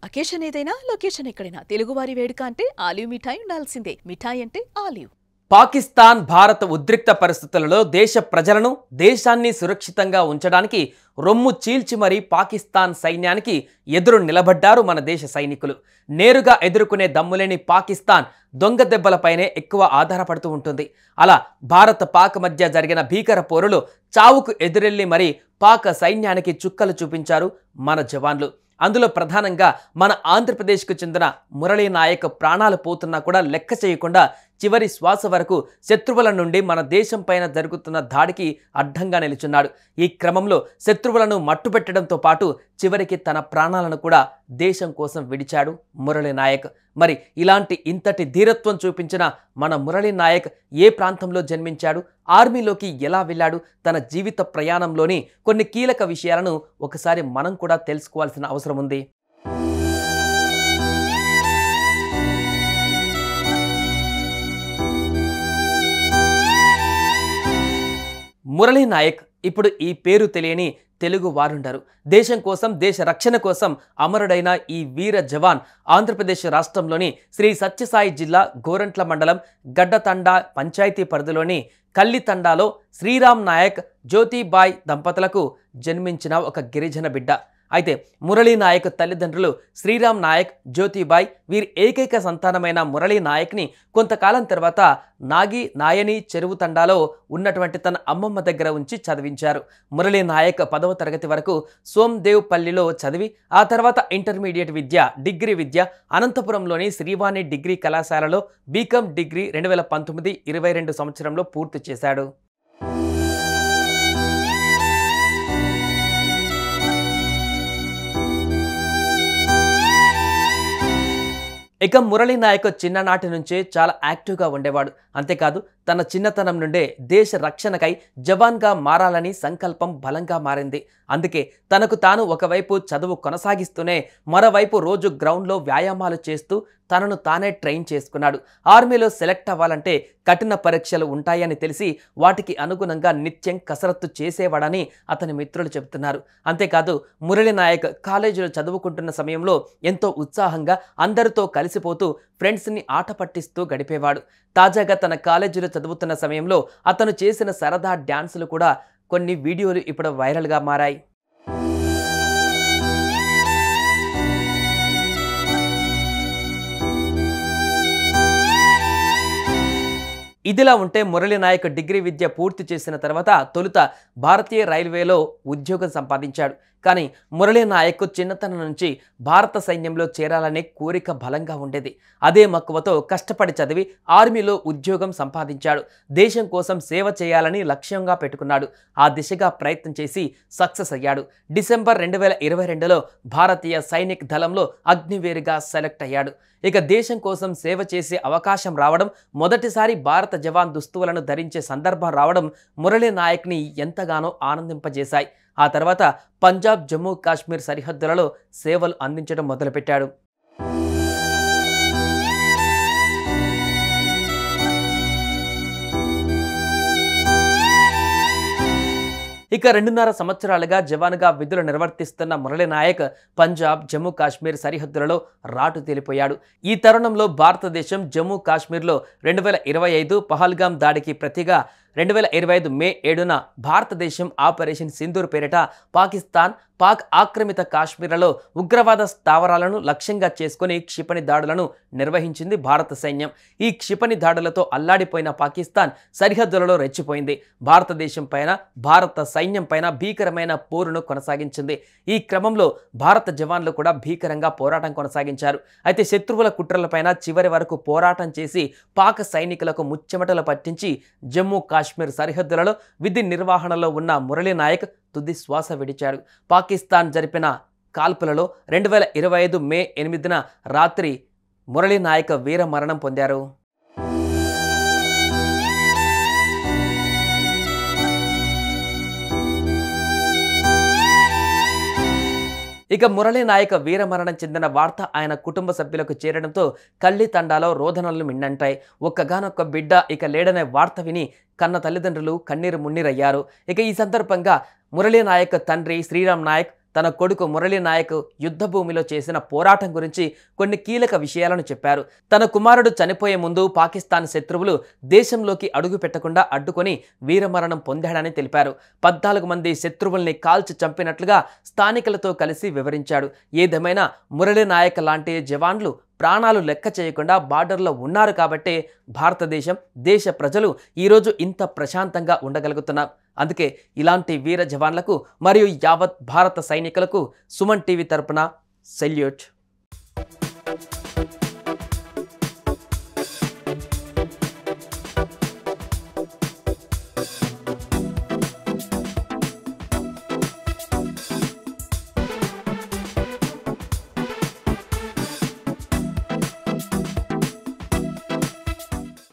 Occasion ఏదైనా location ఎక్కడైనా తెలుగువారి వేడుక అంటే ఆలివ్ మిఠాయి ఉండాల్సిందే. మిఠాయి అంటే ఆలివ్. పాకిస్తాన్ భారత ఉద్రిక్త పరిస్థితులలో దేశ ప్రజలను దేశాన్ని సురక్షితంగా ఉంచడానికి రొమ్ము చీల్చి మరీ పాకిస్తాన్ సైన్యానికి ఎదురు నిలబడ్డారు మన దేశ సైనికులు. నేరుగా ఎదుర్కొనే దమ్ములేని పాకిస్తాన్ దొంగ దెబ్బలపైనే ఎక్కువ ఆధారపడుతూ ఉంటుంది. అలా భారత పాక్ మధ్య జరిగిన భీకర పోరులో చావుకు ఎదురెళ్లి మరీ పాక్ సైన్యానికి చుక్కలు చూపించారు మన జవాన్లు. అందులో ప్రధానంగా మన ఆంధ్రప్రదేశ్కు చెందిన మురళీ నాయక్ ప్రాణాలు పోతున్నా కూడా లెక్క చేయకుండా చివరి శ్వాస వరకు శత్రువుల నుండి మన దేశం పైన జరుగుతున్న దాడికి అడ్డంగా నిలుచున్నాడు. ఈ క్రమంలో శత్రువులను మట్టుపెట్టడంతో పాటు చివరికి తన ప్రాణాలను కూడా దేశం కోసం విడిచాడు మురళీ నాయక్. మరి ఇలాంటి ఇంతటి ధీరత్వం చూపించిన మన మురళీ నాయక్ ఏ ప్రాంతంలో జన్మించాడు, ఆర్మీలోకి ఎలా వెళ్ళాడు, తన జీవిత ప్రయాణంలోని కొన్ని కీలక విషయాలను ఒకసారి మనం కూడా తెలుసుకోవాల్సిన అవసరం ఉంది. మురళీ నాయక్ ఇప్పుడు ఈ పేరు తెలియని తెలుగు వారుండరు. దేశం కోసం, దేశ రక్షణ కోసం అమరుడైన ఈ వీర జవాన్ ఆంధ్రప్రదేశ్ రాష్ట్రంలోని శ్రీ సత్యసాయి జిల్లా గోరంట్ల మండలం గడ్డతండా పంచాయతీ పరిధిలోని కల్లితండాలో శ్రీరామ్ నాయక్ జ్యోతిబాయ్ దంపతులకు జన్మించిన ఒక గిరిజన బిడ్డ. అయితే మురళీ నాయక్ తల్లిదండ్రులు శ్రీరామ్ నాయక్, జ్యోతిబాయ్. వీరి ఏకైక సంతానమైన మురళీ నాయక్ని కొంతకాలం తర్వాత నాయని చెరువు తండాలో ఉన్నటువంటి తన అమ్మమ్మ దగ్గర ఉంచి చదివించారు. మురళీ నాయక్ 10వ తరగతి వరకు సోమ్దేవ్పల్లిలో చదివి ఆ తర్వాత ఇంటర్మీడియట్ విద్య, డిగ్రీ విద్య అనంతపురంలోని శ్రీవాణి డిగ్రీ కళాశాలలో బీకామ్ డిగ్రీ 2019-22 సంవత్సరంలో పూర్తి చేశాడు. ఇక మురళీ నాయక్ చిన్ననాటి నుంచే చాలా యాక్టివ్గా ఉండేవాడు. అంతేకాదు తన చిన్నతనం నుండే దేశ రక్షణకై జవాన్గా మారాలని సంకల్పం బలంగా మారింది. అందుకే తనకు తాను ఒకవైపు చదువు కొనసాగిస్తూనే మరోవైపు రోజు గ్రౌండ్లో వ్యాయామాలు చేస్తూ తనను తానే ట్రైన్ చేసుకున్నాడు. ఆర్మీలో సెలెక్ట్ అవ్వాలంటే కఠిన పరీక్షలు ఉంటాయని తెలిసి వాటికి అనుగుణంగా నిత్యం కసరత్తు చేసేవాడని అతని మిత్రులు చెబుతున్నారు. అంతేకాదు మురళీ నాయక్ కాలేజీలో చదువుకుంటున్న సమయంలో ఎంతో ఉత్సాహంగా అందరితో కలిసిపోతూ ఫ్రెండ్స్ని ఆట పట్టిస్తూ గడిపేవాడు. తాజాగా తన కాలేజీలో చదువుతున్న సమయంలో అతను చేసిన సరదా డ్యాన్సులు కూడా కొన్ని వీడియోలు ఇప్పుడు వైరల్గా మారాయి. ఇదిలా ఉంటే మురళీ నాయక్ డిగ్రీ విద్య పూర్తి చేసిన తర్వాత తొలుత భారతీయ రైల్వేలో ఉద్యోగం సంపాదించాడు. కానీ మురళీ నాయక్ చిన్నతనం నుంచి భారత సైన్యంలో చేరాలనే కోరిక బలంగా ఉండేది. అదే మక్కువతో కష్టపడి చదివి ఆర్మీలో ఉద్యోగం సంపాదించాడు. దేశం కోసం సేవ చేయాలని లక్ష్యంగా పెట్టుకున్నాడు. ఆ దిశగా ప్రయత్నం చేసి సక్సెస్ అయ్యాడు. డిసెంబర్ 2022లో భారతీయ సైనిక్ దళంలో అగ్నివీరుగా సెలెక్ట్ అయ్యాడు. ఇక దేశం కోసం సేవ చేసే అవకాశం రావడం, మొదటిసారి భారత జవాన్ దుస్తువులను ధరించే సందర్భం రావడం మురళీ నాయక్ని ఎంతగానో ఆనందింపజేశాయి. ఆ తర్వాత పంజాబ్, జమ్మూ కాశ్మీర్ సరిహద్దులలో సేవలు అందించడం మొదలుపెట్టాడు. ఇక 2.5 సంవత్సరాలుగా జవాన్గా విధులు నిర్వర్తిస్తున్న మురళీ నాయక్ పంజాబ్, జమ్మూ కాశ్మీర్ సరిహద్దులలో రాటు తేలిపోయాడు. ఈ తరుణంలో భారతదేశం జమ్మూ కాశ్మీర్లో 2025 పహల్గామ్ దాడికి ప్రతిగా 2025 మే 7న భారతదేశం ఆపరేషన్ సింధూర్ పేరిట పాక్ ఆక్రమిత కాశ్మీర్లలో ఉగ్రవాద స్థావరాలను లక్ష్యంగా చేసుకుని క్షిపణి దాడులను నిర్వహించింది భారత సైన్యం. ఈ క్షిపణి దాడులతో అల్లాడిపోయిన పాకిస్తాన్ సరిహద్దులలో రెచ్చిపోయింది. భారతదేశం పైన, భారత సైన్యం పైన భీకరమైన పోరును కొనసాగించింది. ఈ క్రమంలో భారత జవాన్లు కూడా భీకరంగా పోరాటం కొనసాగించారు. అయితే శత్రువుల కుట్రలపైన చివరి వరకు పోరాటం చేసి పాక్ సైనికులకు ముచ్చెమటలు పట్టించి జమ్మూ కాశ్మీర్ సరిహద్దులలో విధి నిర్వహణలో ఉన్న మురళీ నాయక్ తుది శ్వాస విడిచాడు. పాకిస్తాన్ జరిపిన కాల్పులలో 2025 మే 8న రాత్రి మురళీ నాయక్ వీర మరణం పొందారు. ఇక మురళీ నాయక్ వీరమరణం చెందిన వార్త ఆయన కుటుంబ సభ్యులకు చేరడంతో కల్లితండాలో రోదనలు మిన్నంటాయి. ఒక్కగానొక్క బిడ్డ ఇక లేడనే వార్త విని కన్న తల్లిదండ్రులు కన్నీరు మున్నీరయ్యారు. ఇక ఈ సందర్భంగా మురళీ నాయక్ తండ్రి శ్రీరామ్ నాయక్ తన కొడుకు మురళీ నాయక్ యుద్ధ భూమిలో చేసిన పోరాటం గురించి కొన్ని కీలక విషయాలను చెప్పారు. తన కుమారుడు చనిపోయే ముందు పాకిస్తాన్ శత్రువులు దేశంలోకి అడుగు పెట్టకుండా అడ్డుకొని వీరమరణం పొందాడని తెలిపారు. 14 మంది శత్రువుల్ని కాల్చి చంపినట్లుగా స్థానికులతో కలిసి వివరించాడు. ఏదేమైనా మురళీ నాయక్ లాంటి జవాన్లు ప్రాణాలు లెక్క చేయకుండా బార్డర్లో ఉన్నారు కాబట్టే భారతదేశం, దేశ ప్రజలు ఈరోజు ఇంత ప్రశాంతంగా ఉండగలుగుతున్నారు. అందుకే ఇలాంటి వీర జవాన్లకు మరియు యావత్ భారత సైనికులకు సుమన్ టీవీ తరపున సెల్యూట్.